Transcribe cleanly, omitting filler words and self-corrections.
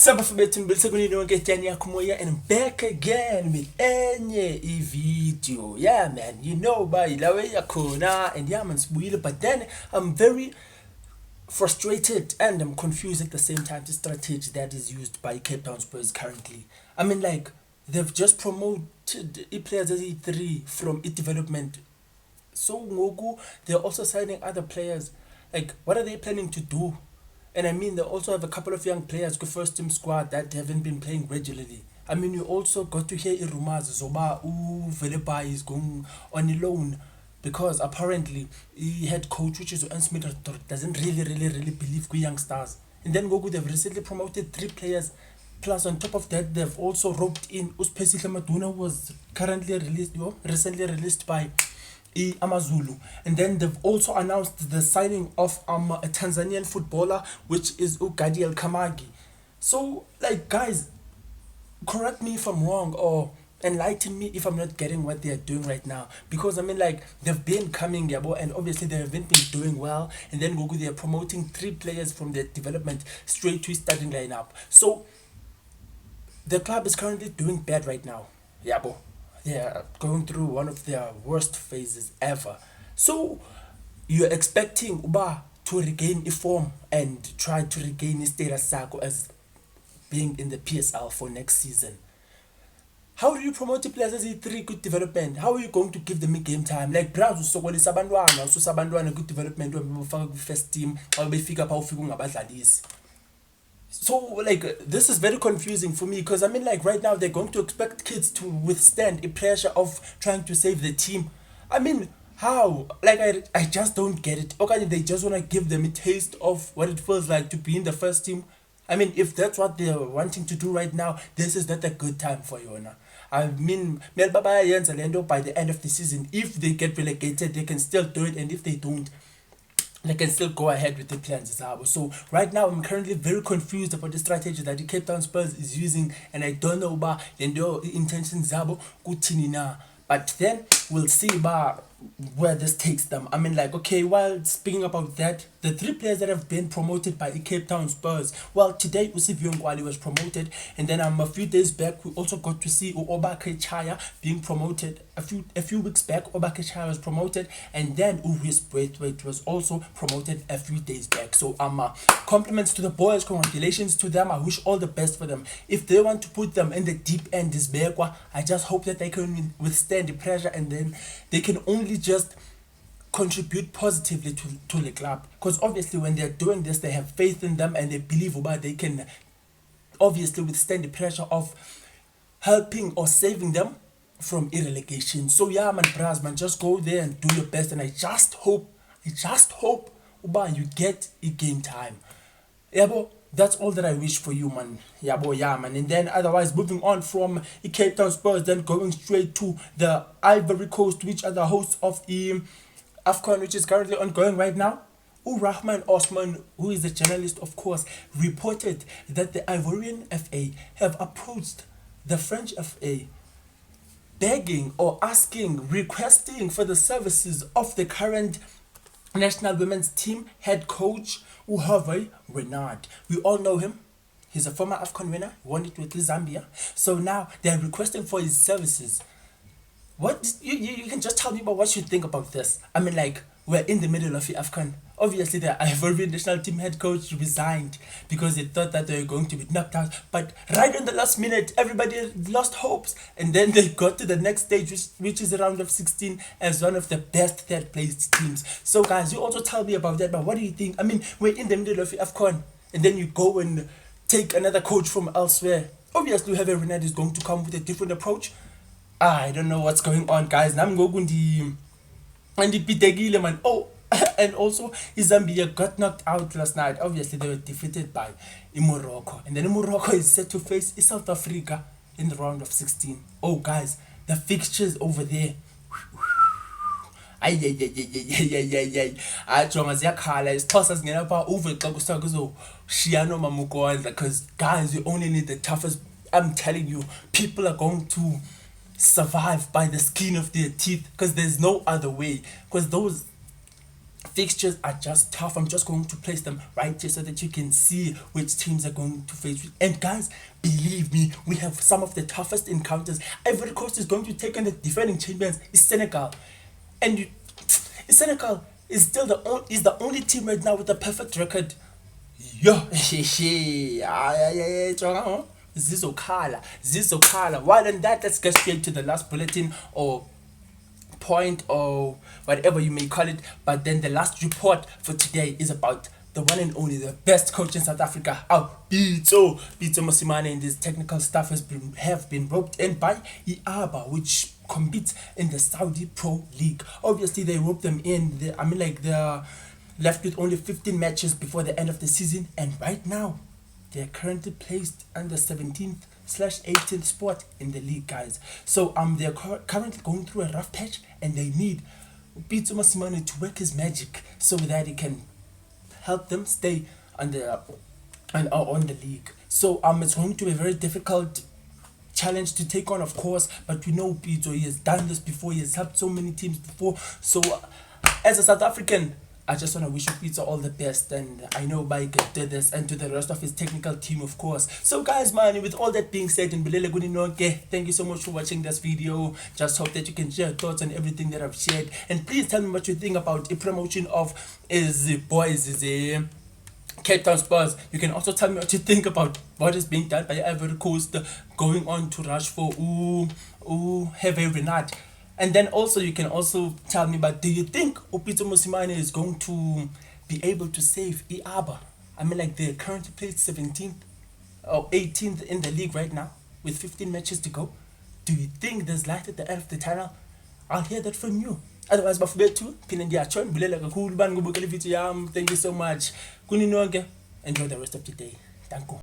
Sabafabethu ngibelisekuningi yonke etshani yakho moya, and I'm back again with enye video. Yeah man, you know ba ilawe yakhona, and yeah man sibuyile, but then I'm very frustrated and I'm confused at the same time the strategy that is used by Cape Town Spurs currently. I mean, like, they've just promoted players as E3 from development. So ngoku they're also signing other players. Like, what are they planning to do? And I mean, they also have a couple of young players go first team squad that haven't been playing regularly. I mean, you also got to hear rumors Zoba Velepa is going on a loan because apparently he head coach, which is Ernst Smith, doesn't really believe in young stars. And then Goku, they've recently promoted 3 players. Plus, on top of that, they've also roped in Uspesi Maduna, was recently released by Amazulu. And then they've also announced the signing of a Tanzanian footballer, which is Ugadiel Kamagi. So, like, guys, correct me if I'm wrong or enlighten me if I'm not getting what they're doing right now. Because I mean, like, they've been coming, yabo, and obviously they haven't been doing well. And then Goku, they're promoting 3 players from their development straight to starting lineup. So the club is currently doing bad right now. Yabo. They are going through one of their worst phases ever. So you're expecting Uba to regain a form and try to regain his status as being in the PSL for next season. How do you promote the players as a 3 good development? How are you going to give them a game time? Like Braz usokolisa abantwana, usabantwana good development webefaka ku first team, xa befika pha ufika ungabadlalisi. So, like, this is very confusing for me because I mean, like, right now they're going to expect kids to withstand the pressure of trying to save the team. I mean, how? Like, I just don't get it. Okay, they just want to give them a taste of what it feels like to be in the first team. I mean, if that's what they're wanting to do right now, this is not a good time for Yona. I mean, Melbaba Yens and by the end of the season, if they get relegated, they can still do it, and if they don't, they can still go ahead with the plans. So right now I'm currently very confused about the strategy that the Cape Town Spurs is using, and I don't know about the intentions zabo kuthini na. But then we'll see about where this takes them. I mean, like, okay, while speaking about that, the 3 players that have been promoted by the Cape Town Spurs, well, today Usivio Nkwali was promoted, and then a few days back we also got to see Obake Chaya being promoted. A few weeks back Obake Chaya was promoted, and then Uwis Braithwaite was also promoted a few days back. So compliments to the boys, congratulations to them. I wish all the best for them. If they want to put them in the deep end, this Begwa, I just hope that they can withstand the pressure, and then they can only just contribute positively to the club, because obviously when they're doing this they have faith in them and they believe about they can obviously withstand the pressure of helping or saving them from relegation. So yeah man, bras man, just go there and do your best, and I just hope Uba you get a game time. Yabo, that's all that I wish for you, man. Yabo, yeah, man. And then otherwise, moving on from the Cape Town Spurs, then going straight to the Ivory Coast, which are the hosts of the Afcon, which is currently ongoing right now. Rahman Osman, who is a journalist, of course, reported that the Ivorian FA have approached the French FA begging or asking, requesting for the services of the current national women's team head coach Uhervé Renard. We all know him. He's a former Afcon winner. He won it with Zambia. So now they're requesting for his services. What you can just tell me about what you think about this. I mean, like, we're in the middle of the Afcon. Obviously, the Ivorian national team head coach resigned because they thought that they were going to be knocked out. But right in the last minute, everybody lost hopes. And then they got to the next stage, which is the round of 16, as one of the best third-placed teams. So, guys, you also tell me about that. But what do you think? I mean, we're in the middle of the Afcon. And then you go and take another coach from elsewhere. Obviously, Javier Renard is going to come with a different approach. I don't know what's going on, guys. I'm going to man. Oh, and also Zambia got knocked out last night. Obviously, they were defeated by Morocco, and then Morocco is set to face South Africa in the round of 16. Oh, guys, the fixtures over there. Jonga ziyakhala isixhosa singena pha uve xa kusithiwa kuzoshiya noomamukondla, because guys, you only need the toughest. I'm telling you, people are going to survive by the skin of their teeth, because there's no other way, because those fixtures are just tough. I'm just going to place them right here so that you can see which teams are going to face. And guys, believe me, we have some of the toughest encounters. Ivory Coast is going to take on the defending champions, is Senegal. And Senegal is still the only team right now with a perfect record. Yo, Zizokhala. While than that, let's get straight to the last bulletin or point or whatever you may call it. But then the last report for today is about the one and only, the best coach in South Africa, Pitso Mosimane, and his technical staff have been roped in by Iaba, which competes in the Saudi Pro League. Obviously, they roped them in. They're left with only 15 matches before the end of the season, and right now they're currently placed under 17th/18th spot in the league, guys. So they're currently going through a rough patch, and they need Pitso Mosimane to work his magic so that he can help them stay on the league. So it's going to be a very difficult challenge to take on, of course, but we know Pitso, he has done this before, he has helped so many teams before. So as a South African, I just want to wish Pitso all the best, and I know Mike did this, and to the rest of his technical team, of course. So guys, man, with all that being said, thank you so much for watching this video. Just hope that you can share thoughts on everything that I've shared, and please tell me what you think about the promotion of Cape Town Spurs. You can also tell me what you think about what is being done by Ivory Coast, going on to rush for Hervé Renard. And then also you can also tell me, but do you think Pitso Mosimane is going to be able to save Iaba? They're currently placed 17th or 18th in the league right now with 15 matches to go. Do you think there's light at the end of the tunnel? I'll hear that from you. Otherwise, bafubethu phinde ndiyatsho ndibulela kakhulu bani ngobukela ividiyo yami. Thank you so much. Enjoy the rest of the day. Thank you.